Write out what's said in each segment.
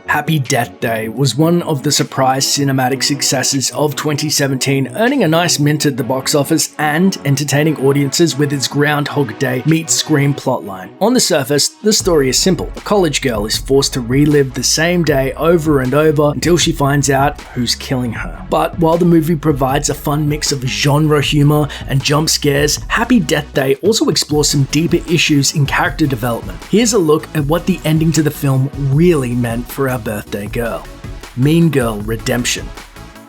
Happy Death Day was one of the surprise cinematic successes of 2017, earning a nice mint at the box office and entertaining audiences with its Groundhog Day meets Scream plotline. On the surface, the story is simple. A college girl is forced to relive the same day over and over until she finds out who's killing her. But while the movie provides a fun mix of genre humor and jump scares, Happy Death Day also explores some deeper issues in character development. Here's a look at what the ending to the film really meant for our birthday girl. Mean Girl Redemption.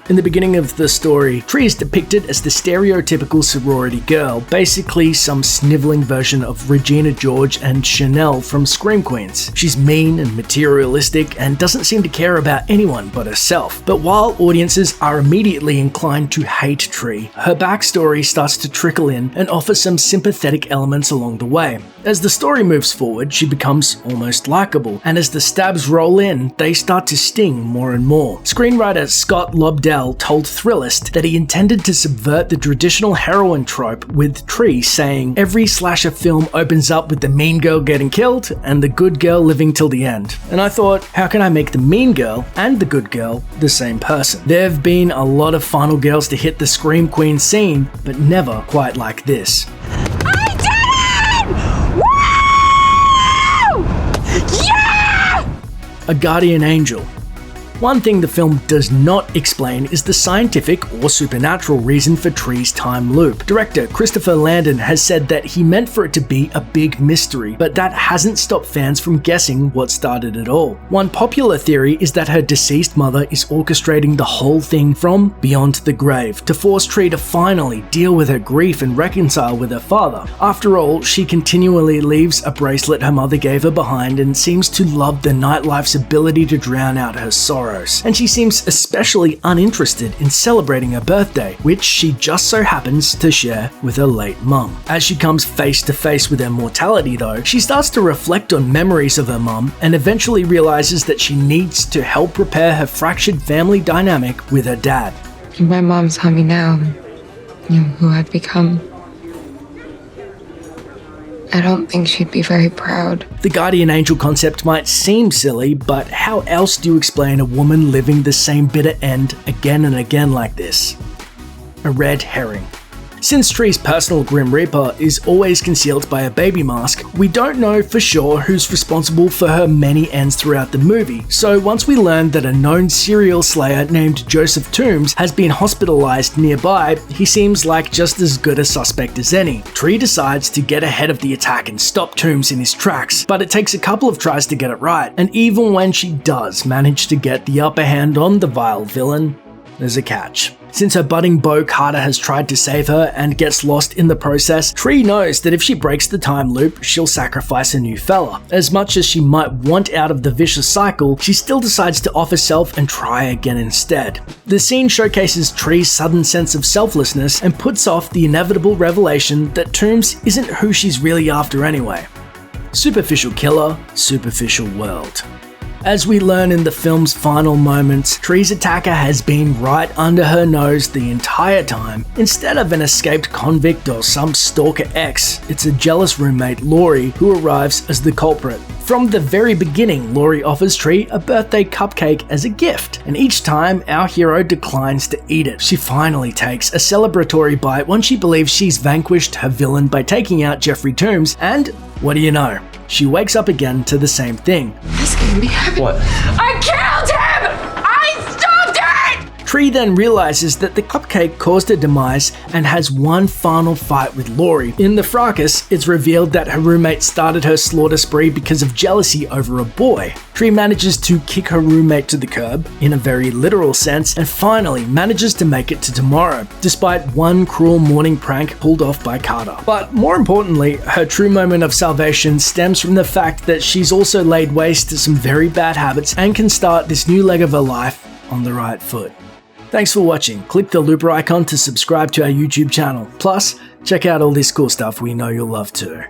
In the beginning of the story, Tree is depicted as the stereotypical sorority girl, basically some sniveling version of Regina George and Chanel from Scream Queens. She's mean and materialistic and doesn't seem to care about anyone but herself. But while audiences are immediately inclined to hate Tree, her backstory starts to trickle in and offer some sympathetic elements along the way. As the story moves forward, she becomes almost likable, and as the stabs roll in, they start to sting more and more. Screenwriter Scott Lobdell told Thrillist that he intended to subvert the traditional heroine trope, with Tree saying, "Every slasher film opens up with the mean girl getting killed and the good girl living till the end." And I thought, how can I make the mean girl and the good girl the same person? There have been a lot of final girls to hit the Scream Queen scene, but never quite like this. A guardian angel. One thing the film does not explain is the scientific or supernatural reason for Tree's time loop. Director Christopher Landon has said that he meant for it to be a big mystery, but that hasn't stopped fans from guessing what started it all. One popular theory is that her deceased mother is orchestrating the whole thing from beyond the grave to force Tree to finally deal with her grief and reconcile with her father. After all, she continually leaves a bracelet her mother gave her behind and seems to love the nightlife's ability to drown out her sorrow. And she seems especially uninterested in celebrating her birthday, which she just so happens to share with her late mum. As she comes face to face with her mortality though, she starts to reflect on memories of her mum and eventually realizes that she needs to help repair her fractured family dynamic with her dad. If my mom saw me now, knew who I'd become, I don't think she'd be very proud. The guardian angel concept might seem silly, but how else do you explain a woman living the same bitter end again and again like this? A red herring. Since Tree's personal Grim Reaper is always concealed by a baby mask, we don't know for sure who's responsible for her many ends throughout the movie. So once we learn that a known serial slayer named Joseph Toombs has been hospitalized nearby, he seems like just as good a suspect as any. Tree decides to get ahead of the attack and stop Toombs in his tracks, but it takes a couple of tries to get it right. And even when she does manage to get the upper hand on the vile villain, there's a catch. Since her budding beau Carter has tried to save her and gets lost in the process, Tree knows that if she breaks the time loop, she'll sacrifice a new fella. As much as she might want out of the vicious cycle, she still decides to off herself and try again instead. The scene showcases Tree's sudden sense of selflessness and puts off the inevitable revelation that Toombs isn't who she's really after anyway. Superficial killer, superficial world. As we learn in the film's final moments, Tree's attacker has been right under her nose the entire time. Instead of an escaped convict or some stalker ex, it's a jealous roommate, Laurie, who arrives as the culprit. From the very beginning, Laurie offers Tree a birthday cupcake as a gift, and each time our hero declines to eat it. She finally takes a celebratory bite when she believes she's vanquished her villain by taking out Jeffrey Toombs, and what do you know? She wakes up again to the same thing. This can't be happening. What? I killed him! I stopped it! Tree then realizes that the cupcake caused her demise and has one final fight with Laurie. In the fracas, it's revealed that her roommate started her slaughter spree because of jealousy over a boy. Tree manages to kick her roommate to the curb, in a very literal sense, and finally manages to make it to tomorrow, despite one cruel morning prank pulled off by Carter. But more importantly, her true moment of salvation stems from the fact that she's also laid waste to some very bad habits and can start this new leg of her life on the right foot. Thanks for watching. Click the looper icon to subscribe to our YouTube channel. Plus, check out all this cool stuff we know you'll love too.